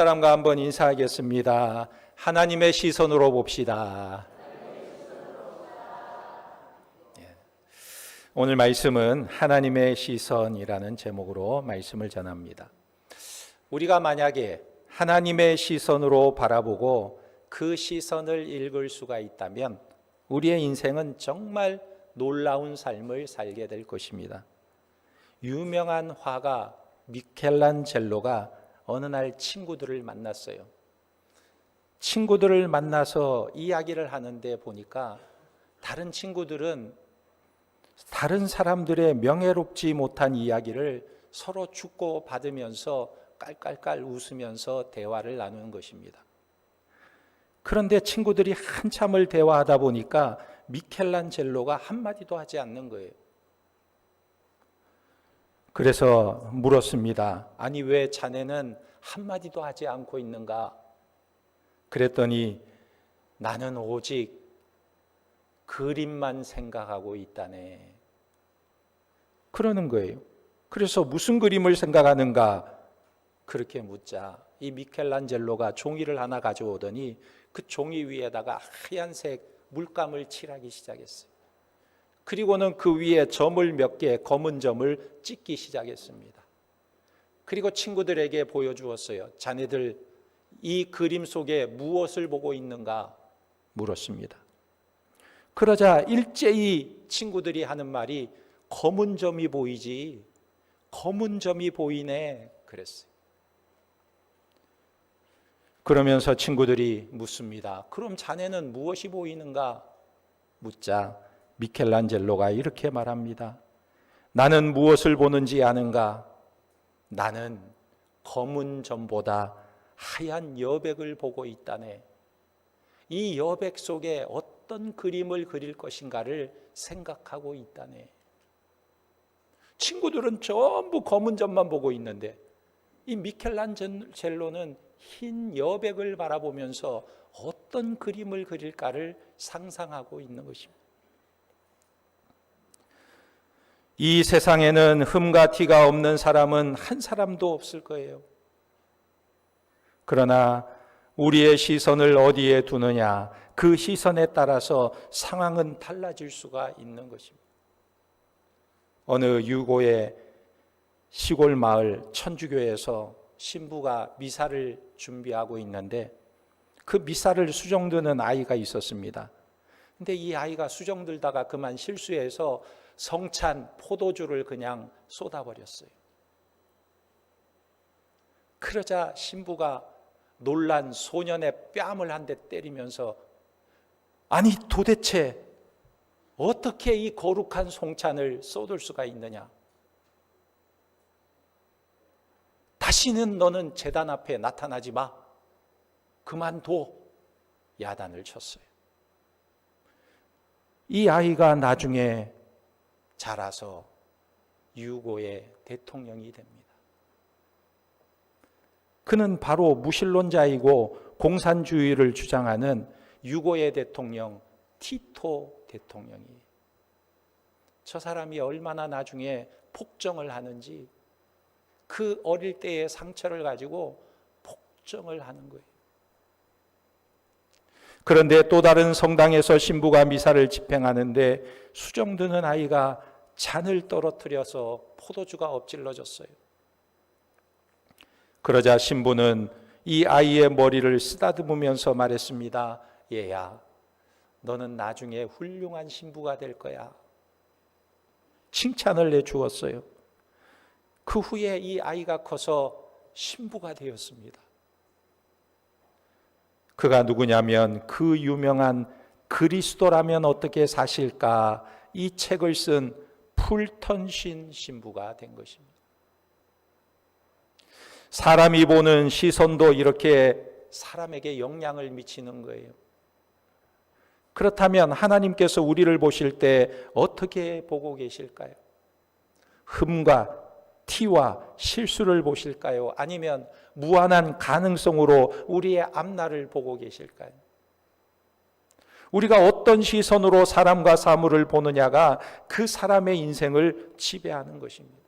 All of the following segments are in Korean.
사람과 한번 인사하겠습니다. 하나님의 시선으로 봅시다. 오늘 말씀은 하나님의 시선이라는 제목으로 말씀을 전합니다. 우리가 만약에 하나님의 시선으로 바라보고 그 시선을 읽을 수가 있다면 우리의 인생은 정말 놀라운 삶을 살게 될 것입니다. 유명한 화가 미켈란젤로가 어느 날 친구들을 만났어요. 친구들을 만나서 이야기를 하는데 보니까 다른 친구들은 다른 사람들의 명예롭지 못한 이야기를 서로 주고 받으면서 깔깔깔 웃으면서 대화를 나누는 것입니다. 그런데 친구들이 한참을 대화하다 보니까 미켈란젤로가 한마디도 하지 않는 거예요. 그래서 물었습니다. 아니, 왜 자네는 한마디도 하지 않고 있는가? 그랬더니 나는 오직 그림만 생각하고 있다네. 그러는 거예요. 그래서 무슨 그림을 생각하는가? 그렇게 묻자 이 미켈란젤로가 종이를 하나 가져오더니 그 종이 위에다가 하얀색 물감을 칠하기 시작했어요. 그리고는 그 위에 점을 몇 개, 검은 점을 찍기 시작했습니다. 그리고 친구들에게 보여주었어요. 자네들 이 그림 속에 무엇을 보고 있는가? 물었습니다. 그러자 일제히 친구들이 하는 말이 검은 점이 보이지, 검은 점이 보이네 그랬어요. 그러면서 친구들이 묻습니다. 그럼 자네는 무엇이 보이는가? 묻자 미켈란젤로가 이렇게 말합니다. 나는 무엇을 보는지 아는가? 나는 검은 점보다 하얀 여백을 보고 있다네. 이 여백 속에 어떤 그림을 그릴 것인가를 생각하고 있다네. 친구들은 전부 검은 점만 보고 있는데 이 미켈란젤로는 흰 여백을 바라보면서 어떤 그림을 그릴까를 상상하고 있는 것입니다. 이 세상에는 흠과 티가 없는 사람은 한 사람도 없을 거예요. 그러나 우리의 시선을 어디에 두느냐, 그 시선에 따라서 상황은 달라질 수가 있는 것입니다. 어느 유고의 시골 마을 천주교에서 신부가 미사를 준비하고 있는데 그 미사를 수정드는 아이가 있었습니다. 근데 이 아이가 수정들다가 그만 실수해서 성찬 포도주를 그냥 쏟아버렸어요. 그러자 신부가 놀란 소년의 뺨을 한 대 때리면서 아니 도대체 어떻게 이 거룩한 송찬을 쏟을 수가 있느냐? 다시는 너는 제단 앞에 나타나지 마. 그만둬. 야단을 쳤어요. 이 아이가 나중에 자라서 유고의 대통령이 됩니다. 그는 바로 무신론자이고 공산주의를 주장하는 유고의 대통령 티토 대통령이에요. 저 사람이 얼마나 나중에 폭정을 하는지 그 어릴 때의 상처를 가지고 폭정을 하는 거예요. 그런데 또 다른 성당에서 신부가 미사를 집행하는데 수정드는 아이가 잔을 떨어뜨려서 포도주가 엎질러졌어요. 그러자 신부는 이 아이의 머리를 쓰다듬으면서 말했습니다. 얘야, 너는 나중에 훌륭한 신부가 될 거야. 칭찬을 내주었어요. 그 후에 이 아이가 커서 신부가 되었습니다. 그가 누구냐면 그 유명한 그리스도라면 어떻게 사실까 이 책을 쓴 풀턴신 신부가 된 것입니다. 사람이 보는 시선도 이렇게 사람에게 영향을 미치는 거예요. 그렇다면 하나님께서 우리를 보실 때 어떻게 보고 계실까요? 흠과 티와 실수를 보실까요? 아니면 무한한 가능성으로 우리의 앞날을 보고 계실까요? 우리가 어떤 시선으로 사람과 사물을 보느냐가 그 사람의 인생을 지배하는 것입니다.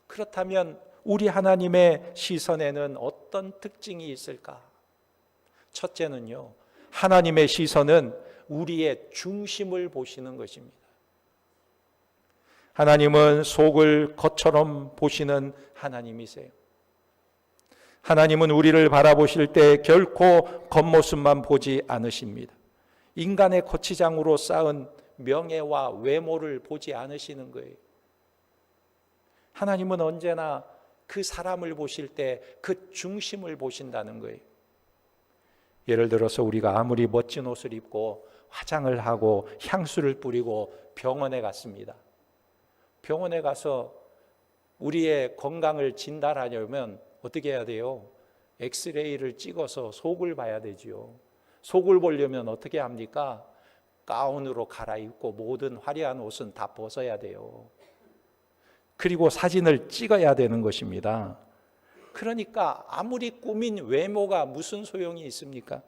그렇다면 우리 하나님의 시선에는 어떤 특징이 있을까? 첫째는요, 하나님의 시선은 우리의 중심을 보시는 것입니다. 하나님은 속을 겉처럼 보시는 하나님이세요. 하나님은 우리를 바라보실 때 결코 겉모습만 보지 않으십니다. 인간의 거치장으로 쌓은 명예와 외모를 보지 않으시는 거예요. 하나님은 언제나 그 사람을 보실 때 그 중심을 보신다는 거예요. 예를 들어서 우리가 아무리 멋진 옷을 입고 화장을 하고 향수를 뿌리고 병원에 갔습니다. 병원에 가서 우리의 건강을 진단하려면 어떻게 해야 돼요? 엑스레이를 찍어서 속을 봐야 되지요. 속을 보려면 어떻게 합니까? 가운으로 갈아입고 모든 화려한 옷은 다 벗어야 돼요. 그리고 사진을 찍어야 되는 것입니다. 그러니까 아무리 꾸민 외모가 무슨 소용이 있습니까?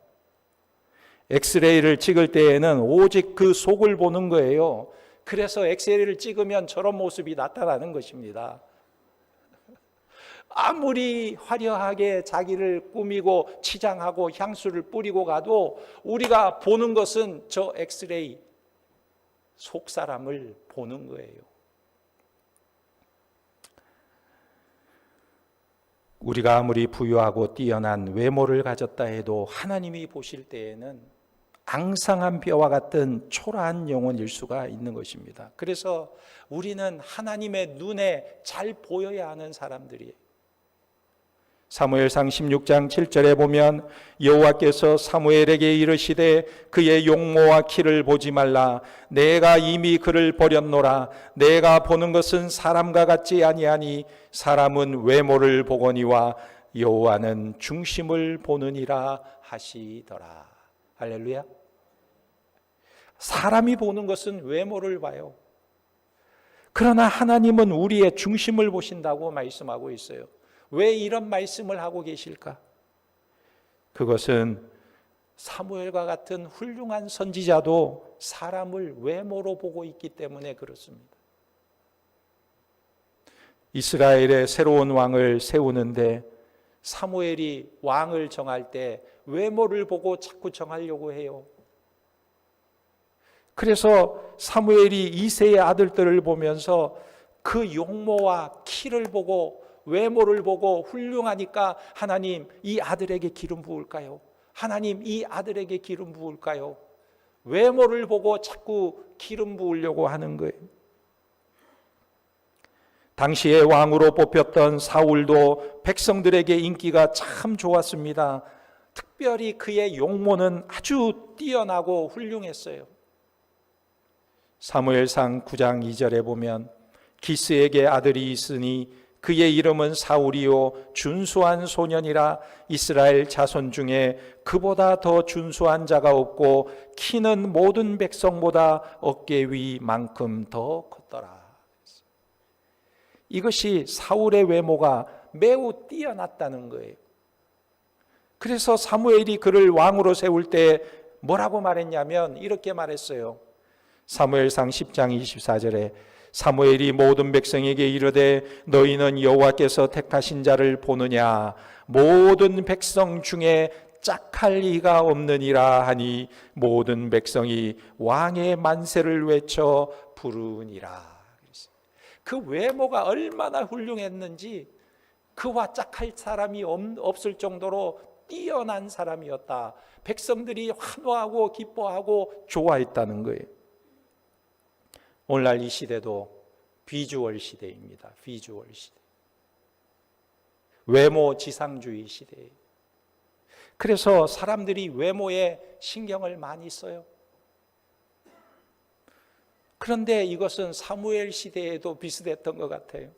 엑스레이를 찍을 때에는 오직 그 속을 보는 거예요. 그래서 엑스레이를 찍으면 저런 모습이 나타나는 것입니다. 아무리 화려하게 자기를 꾸미고 치장하고 향수를 뿌리고 가도 우리가 보는 것은 저 엑스레이 속 사람을 보는 거예요. 우리가 아무리 부유하고 뛰어난 외모를 가졌다 해도 하나님이 보실 때에는 앙상한 뼈와 같은 초라한 영혼일 수가 있는 것입니다. 그래서 우리는 하나님의 눈에 잘 보여야 하는 사람들이에요. 사무엘상 16장 7절에 보면 여호와께서 사무엘에게 이르시되 그의 용모와 키를 보지 말라. 내가 이미 그를 버렸노라. 내가 보는 것은 사람과 같지 아니하니 사람은 외모를 보거니와 여호와는 중심을 보느니라 하시더라. 할렐루야. 사람이 보는 것은 외모를 봐요. 그러나 하나님은 우리의 중심을 보신다고 말씀하고 있어요. 왜 이런 말씀을 하고 계실까? 그것은 사무엘과 같은 훌륭한 선지자도 사람을 외모로 보고 있기 때문에 그렇습니다. 이스라엘의 새로운 왕을 세우는데 사무엘이 왕을 정할 때 외모를 보고 자꾸 정하려고 해요. 그래서 사무엘이 이새의 아들들을 보면서 그 용모와 키를 보고 외모를 보고 훌륭하니까 하나님 이 아들에게 기름 부을까요? 하나님 이 아들에게 기름 부을까요? 외모를 보고 자꾸 기름 부으려고 하는 거예요. 당시에 왕으로 뽑혔던 사울도 백성들에게 인기가 참 좋았습니다. 특별히 그의 용모는 아주 뛰어나고 훌륭했어요. 사무엘상 9장 2절에 보면 기스에게 아들이 있으니 그의 이름은 사울이요 준수한 소년이라. 이스라엘 자손 중에 그보다 더 준수한 자가 없고 키는 모든 백성보다 어깨 위만큼 더 컸더라. 이것이 사울의 외모가 매우 뛰어났다는 거예요. 그래서 사무엘이 그를 왕으로 세울 때 뭐라고 말했냐면 이렇게 말했어요. 사무엘상 10장 24절에 사무엘이 모든 백성에게 이르되 너희는 여호와께서 택하신 자를 보느냐? 모든 백성 중에 짝할 리가 없느니라 하니 모든 백성이 왕의 만세를 외쳐 부르니라. 그 외모가 얼마나 훌륭했는지 그와 짝할 사람이 없을 정도로 뛰어난 사람이었다. 백성들이 환호하고 기뻐하고 좋아했다는 거예요. 오늘날 이 시대도 비주얼 시대입니다. 비주얼 시대. 외모 지상주의 시대예요. 그래서 사람들이 외모에 신경을 많이 써요. 그런데 이것은 사무엘 시대에도 비슷했던 것 같아요.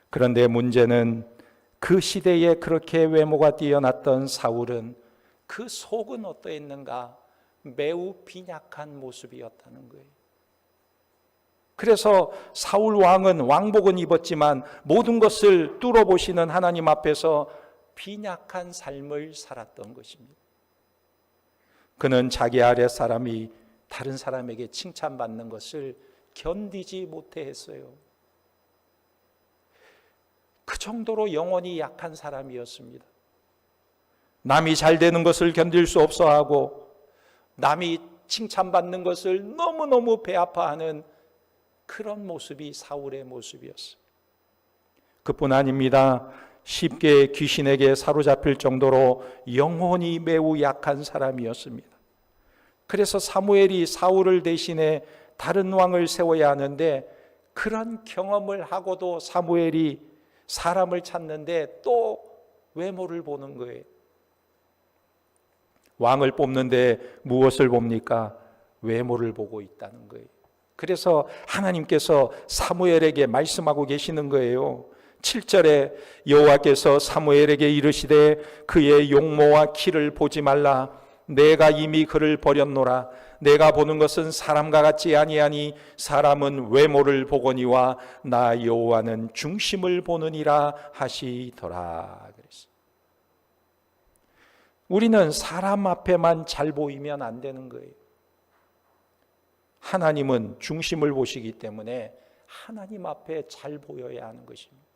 그런데 문제는 그 시대에 그렇게 외모가 뛰어났던 사울은 그 속은 어떠했는가? 매우 빈약한 모습이었다는 거예요. 그래서 사울 왕은 왕복은 입었지만 모든 것을 뚫어보시는 하나님 앞에서 빈약한 삶을 살았던 것입니다. 그는 자기 아래 사람이 다른 사람에게 칭찬받는 것을 견디지 못해 했어요. 그 정도로 영혼이 약한 사람이었습니다. 남이 잘 되는 것을 견딜 수 없어 하고 남이 칭찬받는 것을 너무너무 배아파하는 그런 모습이 사울의 모습이었어요. 그뿐 아닙니다. 쉽게 귀신에게 사로잡힐 정도로 영혼이 매우 약한 사람이었습니다. 그래서 사무엘이 사울을 대신해 다른 왕을 세워야 하는데 그런 경험을 하고도 사무엘이 사람을 찾는데 또 외모를 보는 거예요. 왕을 뽑는데 무엇을 봅니까? 외모를 보고 있다는 거예요. 그래서 하나님께서 사무엘에게 말씀하고 계시는 거예요. 7절에 여호와께서 사무엘에게 이르시되 그의 용모와 키를 보지 말라. 내가 이미 그를 버렸노라. 내가 보는 것은 사람과 같지 아니하니 사람은 외모를 보거니와 나 여호와는 중심을 보느니라 하시더라. 그랬어요. 우리는 사람 앞에만 잘 보이면 안 되는 거예요. 하나님은 중심을 보시기 때문에 하나님 앞에 잘 보여야 하는 것입니다.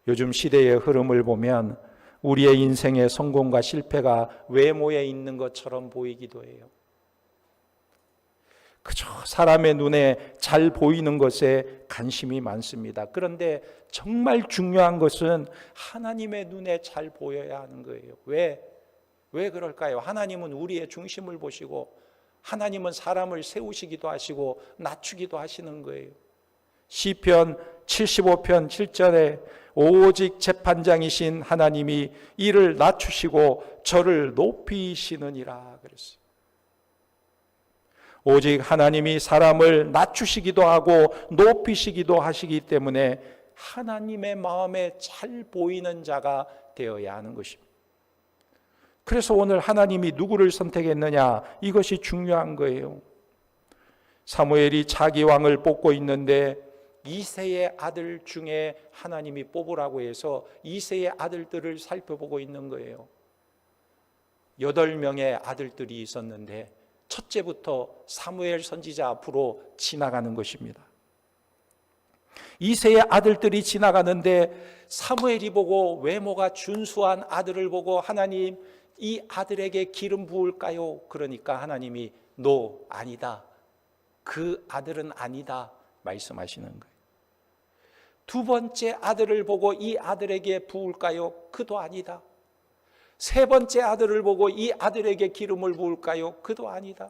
요즘 시대의 흐름을 보면 우리의 인생의 성공과 실패가 외모에 있는 것처럼 보이기도 해요. 그저 사람의 눈에 잘 보이는 것에 관심이 많습니다. 그런데 정말 중요한 것은 하나님의 눈에 잘 보여야 하는 거예요. 왜 그럴까요? 하나님은 우리의 중심을 보시고 하나님은 사람을 세우시기도 하시고 낮추기도 하시는 거예요. 시편 75편 7절에 오직 재판장이신 하나님이 이를 낮추시고 저를 높이시느니라 그랬어요. 오직 하나님이 사람을 낮추시기도 하고 높이시기도 하시기 때문에 하나님의 마음에 잘 보이는 자가 되어야 하는 것입니다. 그래서 오늘 하나님이 누구를 선택했느냐, 이것이 중요한 거예요. 사무엘이 자기 왕을 뽑고 있는데 이새의 아들 중에 하나님이 뽑으라고 해서 이새의 아들들을 살펴보고 있는 거예요. 8명의 아들들이 있었는데 첫째부터 사무엘 선지자 앞으로 지나가는 것입니다. 이새의 아들들이 지나가는데 사무엘이 보고 외모가 준수한 아들을 보고 하나님, 이 아들에게 기름 부을까요? 그러니까 하나님이 너 아니다. 그 아들은 아니다 말씀하시는 거예요. 두 번째 아들을 보고 이 아들에게 부을까요? 그도 아니다. 세 번째 아들을 보고 이 아들에게 기름을 부을까요? 그도 아니다.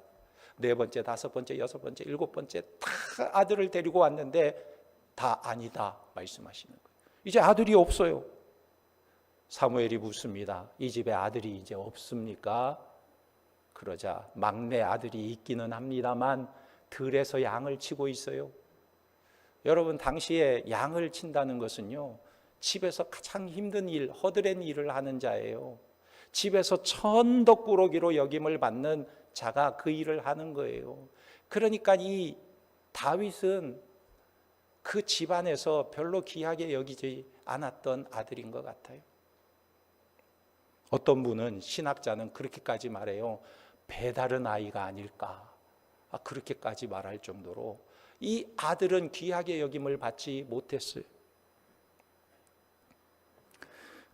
네 번째, 다섯 번째, 여섯 번째, 일곱 번째 다 아들을 데리고 왔는데 다 아니다 말씀하시는 거예요. 이제 아들이 없어요. 사무엘이 묻습니다. 이 집에 아들이 이제 없습니까? 그러자 막내 아들이 있기는 합니다만 들에서 양을 치고 있어요. 여러분, 당시에 양을 친다는 것은요, 집에서 가장 힘든 일, 허드렛 일을 하는 자예요. 집에서 천덕꾸러기로 여김을 받는 자가 그 일을 하는 거예요. 그러니까 이 다윗은 그 집안에서 별로 귀하게 여기지 않았던 아들인 것 같아요. 어떤 분은, 신학자는 그렇게까지 말해요. 배다른 아이가 아닐까, 그렇게까지 말할 정도로 이 아들은 귀하게 여김을 받지 못했어요.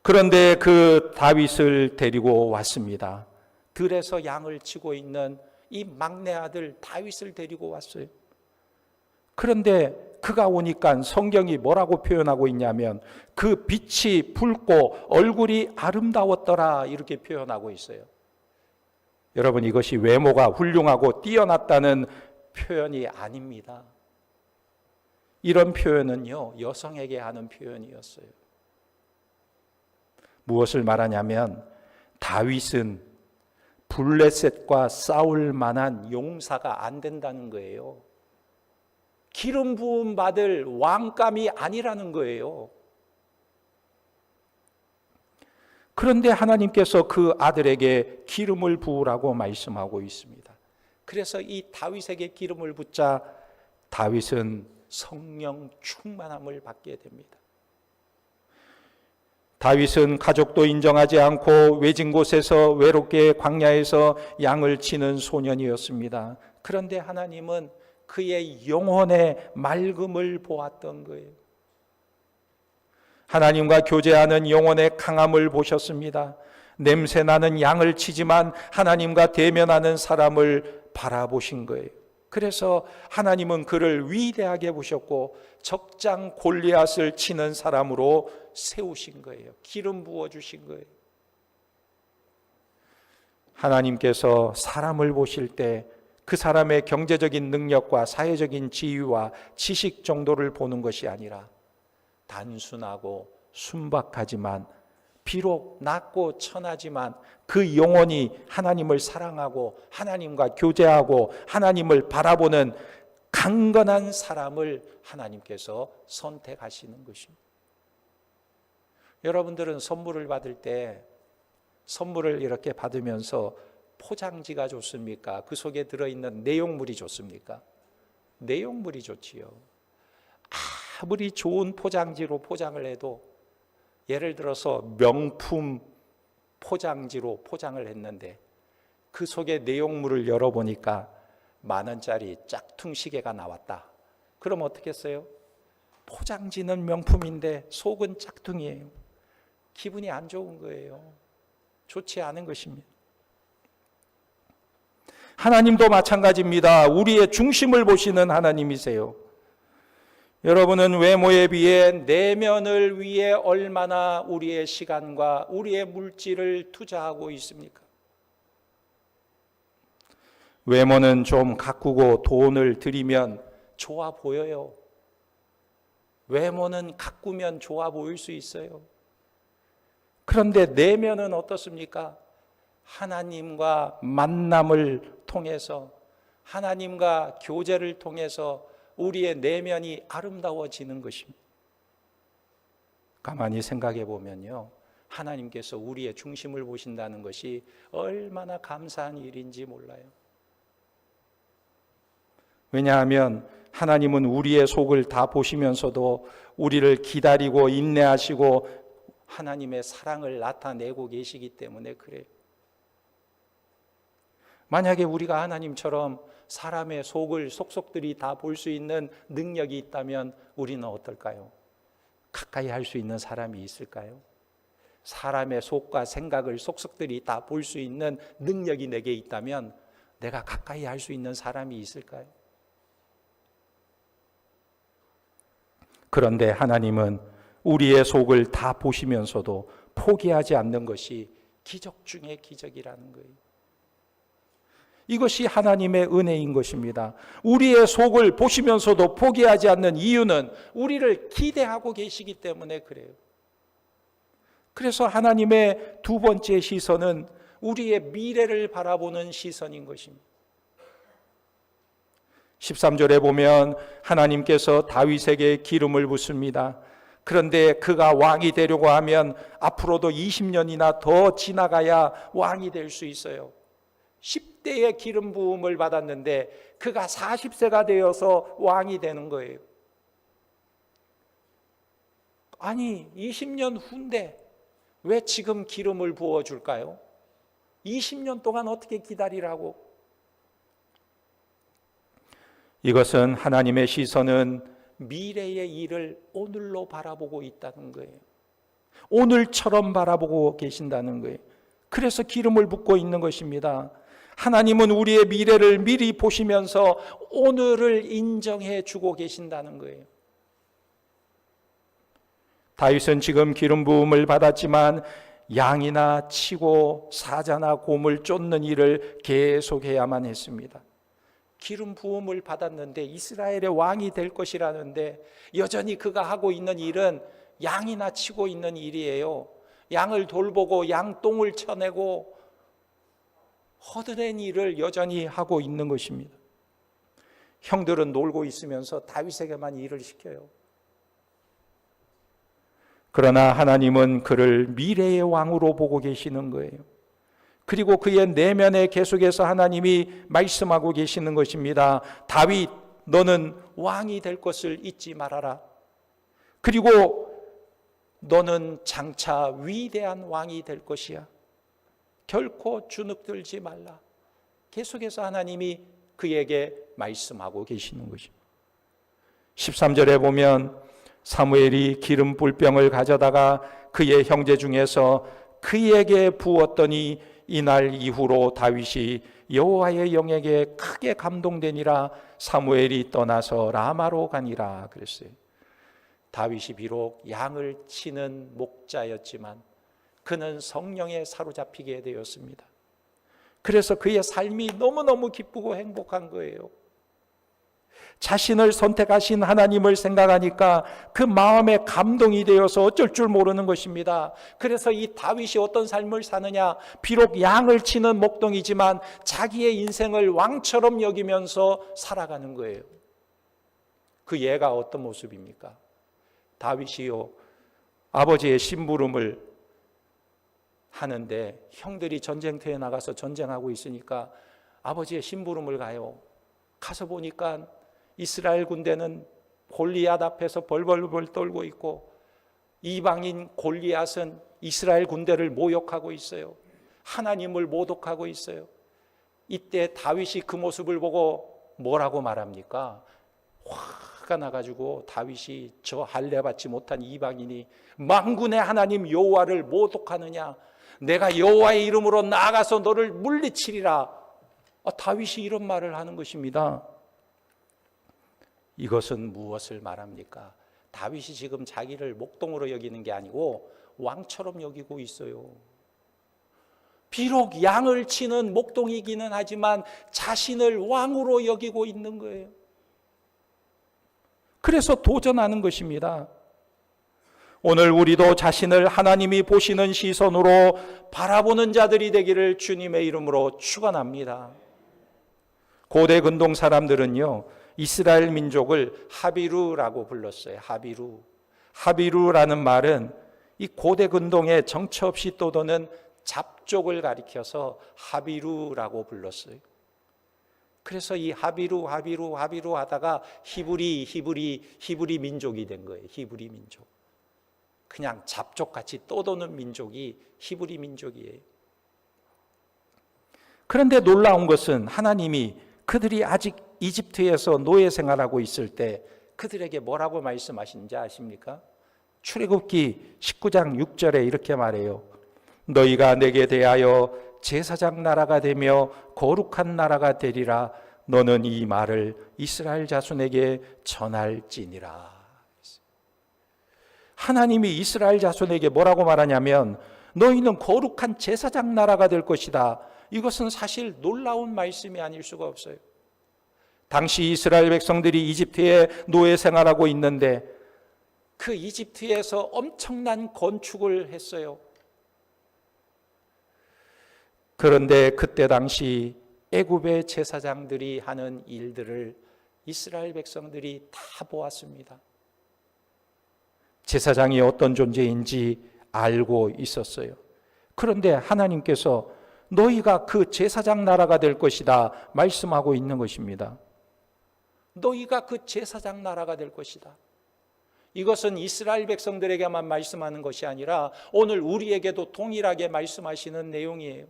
그런데 그 다윗을 데리고 왔습니다. 들에서 양을 치고 있는 이 막내 아들 다윗을 데리고 왔어요. 그런데 그가 오니까 성경이 뭐라고 표현하고 있냐면 그 빛이 붉고 얼굴이 아름다웠더라 이렇게 표현하고 있어요. 여러분, 이것이 외모가 훌륭하고 뛰어났다는 표현이 아닙니다. 이런 표현은요, 여성에게 하는 표현이었어요. 무엇을 말하냐면 다윗은 블레셋과 싸울 만한 용사가 안 된다는 거예요. 기름 부음 받을 왕감이 아니라는 거예요. 그런데 하나님께서 그 아들에게 기름을 부으라고 말씀하고 있습니다. 그래서 이 다윗에게 기름을 붓자 다윗은 성령 충만함을 받게 됩니다. 다윗은 가족도 인정하지 않고 외진 곳에서 외롭게 광야에서 양을 치는 소년이었습니다. 그런데 하나님은 그의 영혼의 맑음을 보았던 거예요. 하나님과 교제하는 영혼의 강함을 보셨습니다. 냄새나는 양을 치지만 하나님과 대면하는 사람을 바라보신 거예요. 그래서 하나님은 그를 위대하게 보셨고 적장 골리앗을 치는 사람으로 세우신 거예요. 기름 부어주신 거예요. 하나님께서 사람을 보실 때 그 사람의 경제적인 능력과 사회적인 지위와 지식 정도를 보는 것이 아니라 단순하고 순박하지만 비록 낮고 천하지만 그 영혼이 하나님을 사랑하고 하나님과 교제하고 하나님을 바라보는 강건한 사람을 하나님께서 선택하시는 것입니다. 여러분들은 선물을 받을 때 선물을 이렇게 받으면서 포장지가 좋습니까? 그 속에 들어있는 내용물이 좋습니까? 내용물이 좋지요. 아무리 좋은 포장지로 포장을 해도 예를 들어서 명품 포장지로 포장을 했는데 그 속에 내용물을 열어보니까 10,000원짜리 짝퉁 시계가 나왔다. 그럼 어떻겠어요? 포장지는 명품인데 속은 짝퉁이에요. 기분이 안 좋은 거예요. 좋지 않은 것입니다. 하나님도 마찬가지입니다. 우리의 중심을 보시는 하나님이세요. 여러분은 외모에 비해 내면을 위해 얼마나 우리의 시간과 우리의 물질을 투자하고 있습니까? 외모는 좀 가꾸고 돈을 들이면 좋아 보여요. 외모는 가꾸면 좋아 보일 수 있어요. 그런데 내면은 어떻습니까? 하나님과 만남을 통해서 하나님과 교제를 통해서 우리의 내면이 아름다워지는 것입니다. 가만히 생각해 보면요, 하나님께서 우리의 중심을 보신다는 것이 얼마나 감사한 일인지 몰라요. 왜냐하면 하나님은 우리의 속을 다 보시면서도 우리를 기다리고 인내하시고 하나님의 사랑을 나타내고 계시기 때문에 그래요. 만약에 우리가 하나님처럼 사람의 속을 속속들이 다 볼 수 있는 능력이 있다면 우리는 어떨까요? 가까이 할 수 있는 사람이 있을까요? 사람의 속과 생각을 속속들이 다 볼 수 있는 능력이 내게 있다면 내가 가까이 할 수 있는 사람이 있을까요? 그런데 하나님은 우리의 속을 다 보시면서도 포기하지 않는 것이 기적 중의 기적이라는 거예요. 이것이 하나님의 은혜인 것입니다. 우리의 속을 보시면서도 포기하지 않는 이유는 우리를 기대하고 계시기 때문에 그래요. 그래서 하나님의 두 번째 시선은 우리의 미래를 바라보는 시선인 것입니다. 13절에 보면 하나님께서 다윗에게 기름을 붓습니다. 그런데 그가 왕이 되려고 하면 앞으로도 20년이나 더 지나가야 왕이 될 수 있어요. 10대의 기름 부음을 받았는데 그가 40세가 되어서 왕이 되는 거예요. 아니 20년 후인데 왜 지금 기름을 부어줄까요? 20년 동안 어떻게 기다리라고? 이것은 하나님의 시선은 미래의 일을 오늘로 바라보고 있다는 거예요. 오늘처럼 바라보고 계신다는 거예요. 그래서 기름을 붓고 있는 것입니다. 하나님은 우리의 미래를 미리 보시면서 오늘을 인정해 주고 계신다는 거예요. 다윗은 지금 기름 부음을 받았지만 양이나 치고 사자나 곰을 쫓는 일을 계속해야만 했습니다. 기름 부음을 받았는데 이스라엘의 왕이 될 것이라는데 여전히 그가 하고 있는 일은 양이나 치고 있는 일이에요. 양을 돌보고 양똥을 쳐내고 허드렛 일을 여전히 하고 있는 것입니다. 형들은 놀고 있으면서 다윗에게만 일을 시켜요. 그러나 하나님은 그를 미래의 왕으로 보고 계시는 거예요. 그리고 그의 내면에 계속해서 하나님이 말씀하고 계시는 것입니다. 다윗, 너는 왕이 될 것을 잊지 말아라. 그리고 너는 장차 위대한 왕이 될 것이야. 결코 주눅들지 말라. 계속해서 하나님이 그에게 말씀하고 계시는 것입니다. 13절에 보면 사무엘이 기름 불병을 가져다가 그의 형제 중에서 그에게 부었더니 이날 이후로 다윗이 여호와의 영에게 크게 감동되니라. 사무엘이 떠나서 라마로 가니라 그랬어요. 다윗이 비록 양을 치는 목자였지만 그는 성령에 사로잡히게 되었습니다. 그래서 그의 삶이 너무너무 기쁘고 행복한 거예요. 자신을 선택하신 하나님을 생각하니까 그 마음에 감동이 되어서 어쩔 줄 모르는 것입니다. 그래서 이 다윗이 어떤 삶을 사느냐, 비록 양을 치는 목동이지만 자기의 인생을 왕처럼 여기면서 살아가는 거예요. 그 예가 어떤 모습입니까? 다윗이요, 아버지의 심부름을 하는데 형들이 전쟁터에 나가서 전쟁하고 있으니까 아버지의 심부름을 가요. 가서 보니까 이스라엘 군대는 골리앗 앞에서 벌벌벌 떨고 있고 이방인 골리앗은 이스라엘 군대를 모욕하고 있어요. 하나님을 모독하고 있어요. 이때 다윗이 그 모습을 보고 뭐라고 말합니까? 화가 나가지고 다윗이 저 할례 받지 못한 이방인이 만군의 하나님 여호와를 모독하느냐, 내가 여호와의 이름으로 나아가서 너를 물리치리라. 다윗이 이런 말을 하는 것입니다. 이것은 무엇을 말합니까? 다윗이 지금 자기를 목동으로 여기는 게 아니고 왕처럼 여기고 있어요. 비록 양을 치는 목동이기는 하지만 자신을 왕으로 여기고 있는 거예요. 그래서 도전하는 것입니다. 오늘 우리도 자신을 하나님이 보시는 시선으로 바라보는 자들이 되기를 주님의 이름으로 축원합니다. 고대 근동 사람들은요, 이스라엘 민족을 하비루라고 불렀어요. 하비루. 하비루라는 말은 이 고대 근동에 정처 없이 떠도는 잡족을 가리켜서 하비루라고 불렀어요. 그래서 이 하비루 하다가 히브리 민족이 된 거예요. 히브리 민족. 그냥 잡족같이 떠도는 민족이 히브리 민족이에요. 그런데 놀라운 것은 하나님이 그들이 아직 이집트에서 노예 생활하고 있을 때 그들에게 뭐라고 말씀하신지 아십니까? 출애굽기 19장 6절에 이렇게 말해요. 너희가 내게 대하여 제사장 나라가 되며 거룩한 나라가 되리라. 너는 이 말을 이스라엘 자손에게 전할지니라. 하나님이 이스라엘 자손에게 뭐라고 말하냐면 너희는 거룩한 제사장 나라가 될 것이다. 이것은 사실 놀라운 말씀이 아닐 수가 없어요. 당시 이스라엘 백성들이 이집트에 노예 생활하고 있는데 그 이집트에서 엄청난 건축을 했어요. 그런데 그때 당시 애굽의 제사장들이 하는 일들을 이스라엘 백성들이 다 보았습니다. 제사장이 어떤 존재인지 알고 있었어요. 그런데 하나님께서 너희가 그 제사장 나라가 될 것이다 말씀하고 있는 것입니다. 너희가 그 제사장 나라가 될 것이다. 이것은 이스라엘 백성들에게만 말씀하는 것이 아니라 오늘 우리에게도 동일하게 말씀하시는 내용이에요.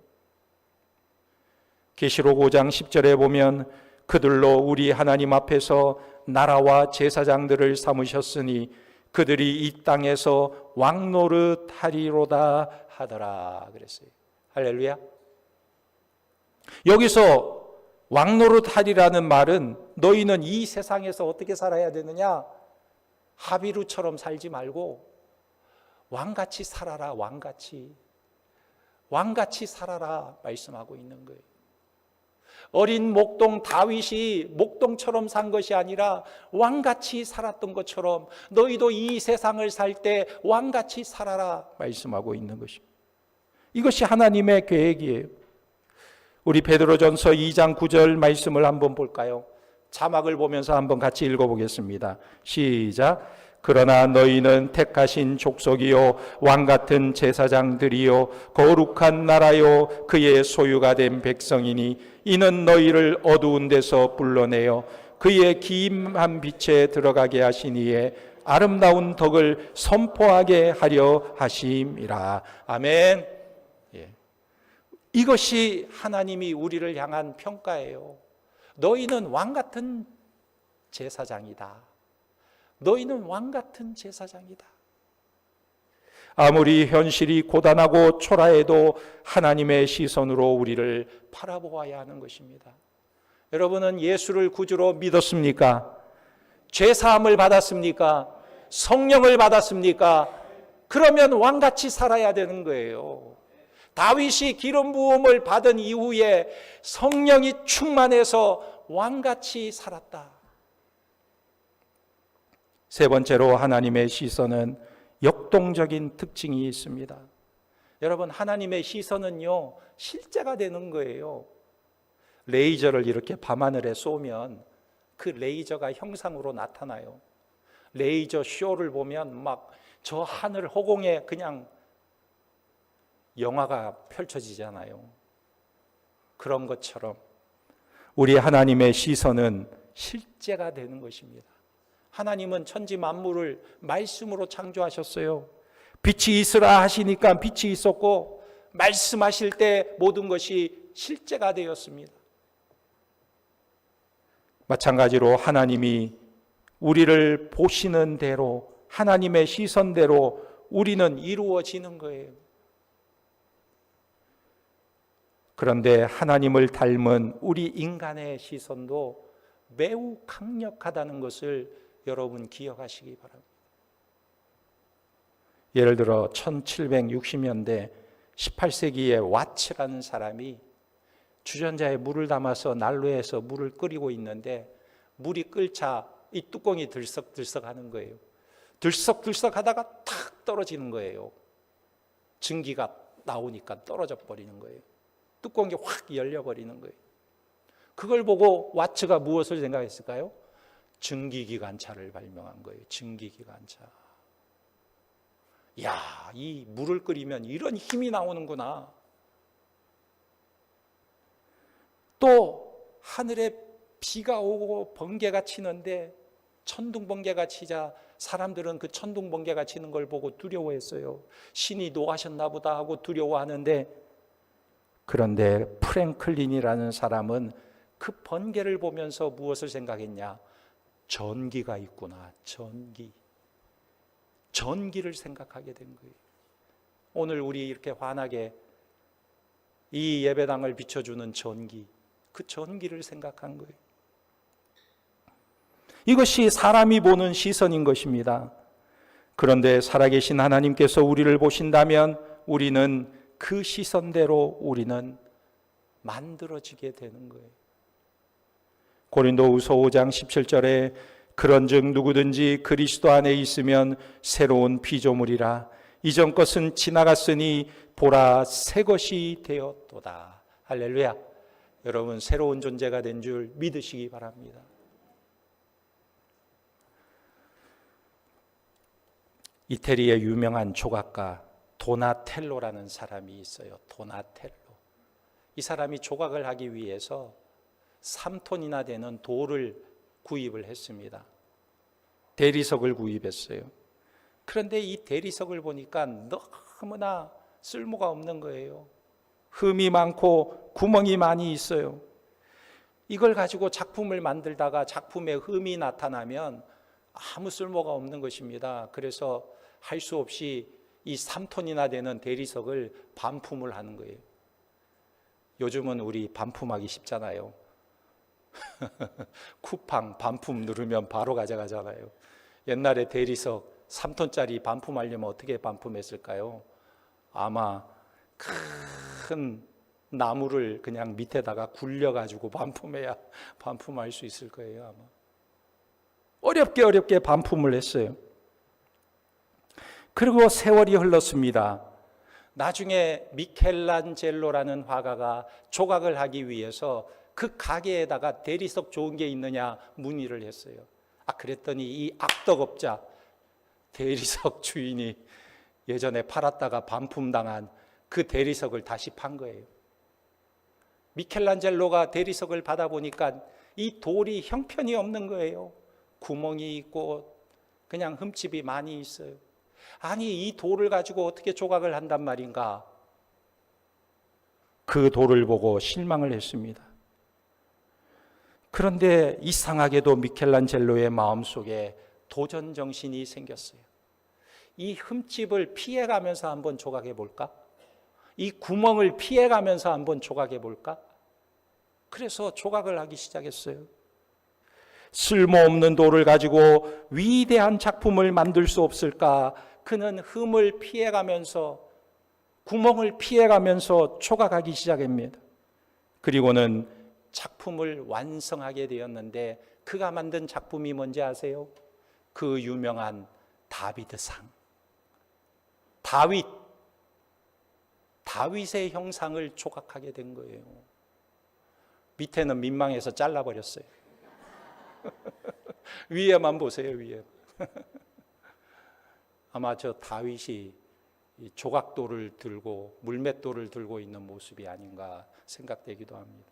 계시록 5장 10절에 보면 그들로 우리 하나님 앞에서 나라와 제사장들을 삼으셨으니 그들이 이 땅에서 왕노릇 하리로다 하더라 그랬어요. 할렐루야. 여기서 왕노릇 하리라는 말은 너희는 이 세상에서 어떻게 살아야 되느냐? 하비루처럼 살지 말고 왕같이 살아라. 왕같이 살아라 말씀하고 있는 거예요. 어린 목동 다윗이 목동처럼 산 것이 아니라 왕같이 살았던 것처럼 너희도 이 세상을 살 때 왕같이 살아라 말씀하고 있는 것입니다. 이것이 하나님의 계획이에요. 우리 베드로전서 2장 9절 말씀을 한번 볼까요? 자막을 보면서 한번 같이 읽어보겠습니다. 시작. 그러나 너희는 택하신 족속이요 왕같은 제사장들이요 거룩한 나라요 그의 소유가 된 백성이니 이는 너희를 어두운 데서 불러내어 그의 기임한 빛에 들어가게 하시니에 아름다운 덕을 선포하게 하려 하심이라. 아멘. 예. 이것이 하나님이 우리를 향한 평가예요. 너희는 왕같은 제사장이다. 너희는 왕 같은 제사장이다. 아무리 현실이 고단하고 초라해도 하나님의 시선으로 우리를 바라보아야 하는 것입니다. 여러분은 예수를 구주로 믿었습니까? 죄사함을 받았습니까? 성령을 받았습니까? 그러면 왕같이 살아야 되는 거예요. 다윗이 기름 부음을 받은 이후에 성령이 충만해서 왕같이 살았다. 세 번째로 하나님의 시선은 역동적인 특징이 있습니다. 여러분, 하나님의 시선은요, 실제가 되는 거예요. 레이저를 이렇게 밤하늘에 쏘면 그 레이저가 형상으로 나타나요. 레이저 쇼를 보면 막 저 하늘 허공에 그냥 영화가 펼쳐지잖아요. 그런 것처럼 우리 하나님의 시선은 실제가 되는 것입니다. 하나님은 천지 만물을 말씀으로 창조하셨어요. 빛이 있으라 하시니까 빛이 있었고, 말씀하실 때 모든 것이 실제가 되었습니다. 마찬가지로 하나님이 우리를 보시는 대로, 하나님의 시선대로 우리는 이루어지는 거예요. 그런데 하나님을 닮은 우리 인간의 시선도 매우 강력하다는 것을 여러분 기억하시기 바랍니다. 예를 들어 1760년대 18세기의 와츠라는 사람이 주전자에 물을 담아서 난로에서 물을 끓이고 있는데 물이 끓자 이 뚜껑이 들썩들썩 하는 거예요. 들썩들썩 하다가 탁 떨어지는 거예요. 증기가 나오니까 떨어져 버리는 거예요. 뚜껑이 확 열려버리는 거예요. 그걸 보고 와츠가 무엇을 생각했을까요? 증기기관차를 발명한 거예요. 증기기관차. 야, 이 물을 끓이면 이런 힘이 나오는구나. 또 하늘에 비가 오고 번개가 치는데 천둥번개가 치자 사람들은 그 천둥번개가 치는 걸 보고 두려워했어요. 신이 노하셨나 보다 하고 두려워하는데, 그런데 프랭클린이라는 사람은 그 번개를 보면서 무엇을 생각했냐? 전기가 있구나. 전기를 생각하게 된 거예요. 오늘 우리 이렇게 환하게 이 예배당을 비춰주는 전기, 그 전기를 생각한 거예요. 이것이 사람이 보는 시선인 것입니다. 그런데 살아계신 하나님께서 우리를 보신다면 우리는 그 시선대로 우리는 만들어지게 되는 거예요. 고린도후서 5장 17절에 그런즉 누구든지 그리스도 안에 있으면 새로운 피조물이라 이전 것은 지나갔으니 보라 새 것이 되었도다. 할렐루야. 여러분, 새로운 존재가 된 줄 믿으시기 바랍니다. 이태리의 유명한 조각가 도나텔로라는 사람이 있어요. 도나텔로. 이 사람이 조각을 하기 위해서 3톤이나 되는 돌을 구입을 했습니다. 대리석을 구입했어요. 그런데 이 대리석을 보니까 너무나 쓸모가 없는 거예요. 흠이 많고 구멍이 많이 있어요. 이걸 가지고 작품을 만들다가 작품에 흠이 나타나면 아무 쓸모가 없는 것입니다. 그래서 할 수 없이 이 3톤이나 되는 대리석을 반품을 하는 거예요. 요즘은 우리 반품하기 쉽잖아요. 쿠팡 반품 누르면 바로 가져가잖아요. 옛날에 대리석 3톤짜리 반품하려면 어떻게 반품했을까요? 아마 큰 나무를 그냥 밑에다가 굴려가지고 반품해야 반품할 수 있을 거예요. 아마 어렵게 반품을 했어요. 그리고 세월이 흘렀습니다. 나중에 미켈란젤로라는 화가가 조각을 하기 위해서 그 가게에다가 대리석 좋은 게 있느냐 문의를 했어요. 그랬더니 이 악덕업자 대리석 주인이 예전에 팔았다가 반품당한 그 대리석을 다시 판 거예요. 미켈란젤로가 대리석을 받아보니까 이 돌이 형편이 없는 거예요. 구멍이 있고 그냥 흠집이 많이 있어요. 아니, 이 돌을 가지고 어떻게 조각을 한단 말인가? 그 돌을 보고 실망을 했습니다. 그런데 이상하게도 미켈란젤로의 마음속에 도전 정신이 생겼어요. 이 흠집을 피해가면서 한번 조각해 볼까? 이 구멍을 피해가면서 한번 조각해 볼까? 그래서 조각을 하기 시작했어요. 쓸모없는 돌을 가지고 위대한 작품을 만들 수 없을까? 그는 흠을 피해가면서, 구멍을 피해가면서 조각하기 시작합니다. 그리고는 작품을 완성하게 되었는데, 그가 만든 작품이 뭔지 아세요? 그 유명한 다비드상. 다윗의 형상을 조각하게 된 거예요. 밑에는 민망해서 잘라버렸어요. 위에만 보세요, 위에. 아마 저 다윗이 조각돌을 들고 물맷돌을 들고 있는 모습이 아닌가 생각되기도 합니다.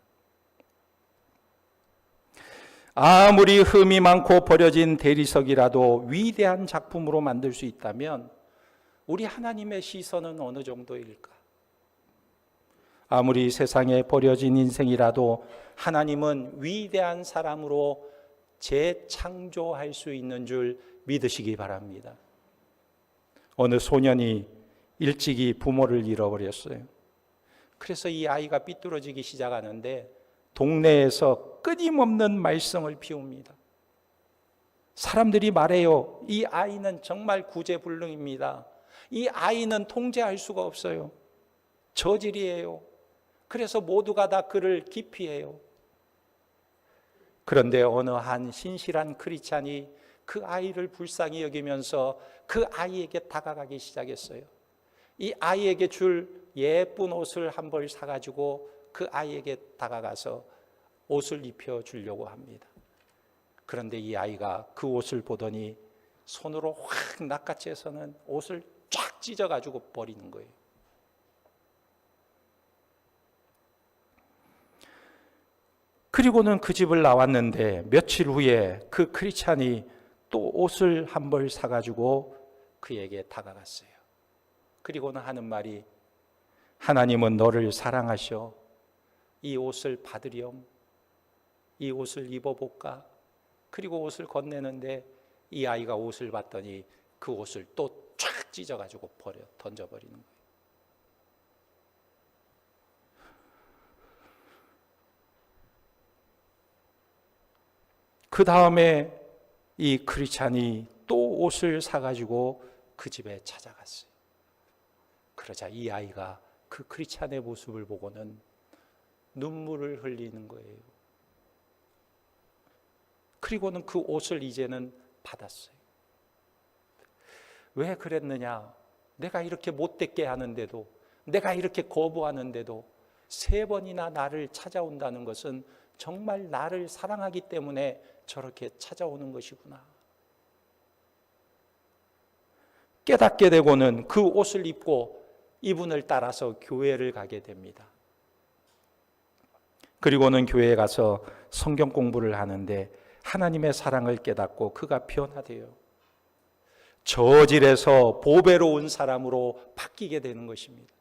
아무리 흠이 많고 버려진 대리석이라도 위대한 작품으로 만들 수 있다면 우리 하나님의 시선은 어느 정도일까? 아무리 세상에 버려진 인생이라도 하나님은 위대한 사람으로 재창조할 수 있는 줄 믿으시기 바랍니다. 어느 소년이 일찍이 부모를 잃어버렸어요. 그래서 이 아이가 삐뚤어지기 시작하는데 동네에서 끊임없는 말썽을 피웁니다. 사람들이 말해요. 이 아이는 정말 구제불능입니다. 이 아이는 통제할 수가 없어요. 저질이에요. 그래서 모두가 다 그를 기피해요. 그런데 어느 한 신실한 크리스찬이 그 아이를 불쌍히 여기면서 그 아이에게 다가가기 시작했어요. 이 아이에게 줄 예쁜 옷을 한 벌 사가지고 그 아이에게 다가가서 옷을 입혀주려고 합니다. 그런데 이 아이가 그 옷을 보더니 손으로 확 낚아채서는 옷을 쫙 찢어가지고 버리는 거예요. 그리고는 그 집을 나왔는데 며칠 후에 그 크리스찬이 또 옷을 한 벌 사가지고 그에게 다가갔어요. 그리고는 하는 말이, 하나님은 너를 사랑하셔. 이 옷을 받으렴. 이 옷을 입어볼까? 그리고 옷을 건네는데 이 아이가 옷을 봤더니 그 옷을 또 쫙 찢어가지고 던져버리는 거예요. 그 다음에 이 크리스찬이 또 옷을 사가지고 그 집에 찾아갔어요. 그러자 이 아이가 그 크리스찬의 모습을 보고는 눈물을 흘리는 거예요. 그리고는 그 옷을 이제는 받았어요. 왜 그랬느냐? 내가 이렇게 못됐게 하는데도, 내가 이렇게 거부하는데도 3번이나 나를 찾아온다는 것은 정말 나를 사랑하기 때문에 저렇게 찾아오는 것이구나. 깨닫게 되고는 그 옷을 입고 이분을 따라서 교회를 가게 됩니다. 그리고는 교회에 가서 성경 공부를 하는데 하나님의 사랑을 깨닫고 그가 변화돼요. 저질에서 보배로운 사람으로 바뀌게 되는 것입니다.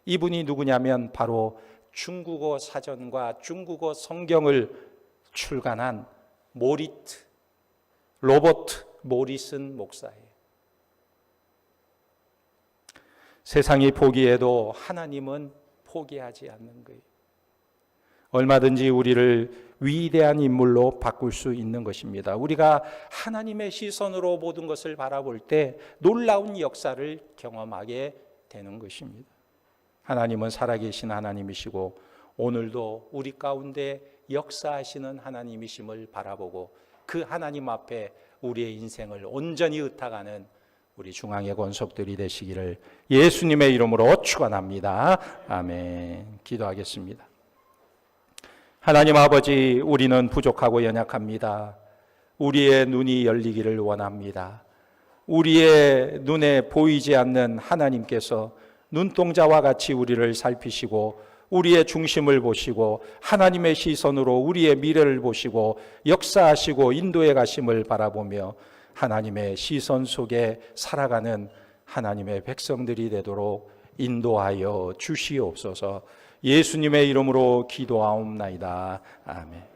이분이 누구냐면 바로 중국어 사전과 중국어 성경을 출간한 로버트 모리슨 목사예요. 세상이 포기해도 하나님은 포기하지 않는 거예요. 얼마든지 우리를 위대한 인물로 바꿀 수 있는 것입니다. 우리가 하나님의 시선으로 모든 것을 바라볼 때 놀라운 역사를 경험하게 되는 것입니다. 하나님은 살아계신 하나님이시고 오늘도 우리 가운데 역사하시는 하나님이심을 바라보고 그 하나님 앞에 우리의 인생을 온전히 의탁하는 우리 중앙의 권속들이 되시기를 예수님의 이름으로 축원합니다. 아멘. 기도하겠습니다. 하나님 아버지, 우리는 부족하고 연약합니다. 우리의 눈이 열리기를 원합니다. 우리의 눈에 보이지 않는 하나님께서 눈동자와 같이 우리를 살피시고 우리의 중심을 보시고 하나님의 시선으로 우리의 미래를 보시고 역사하시고 인도해 가심을 바라보며 하나님의 시선 속에 살아가는 하나님의 백성들이 되도록 인도하여 주시옵소서. 예수님의 이름으로 기도하옵나이다. 아멘.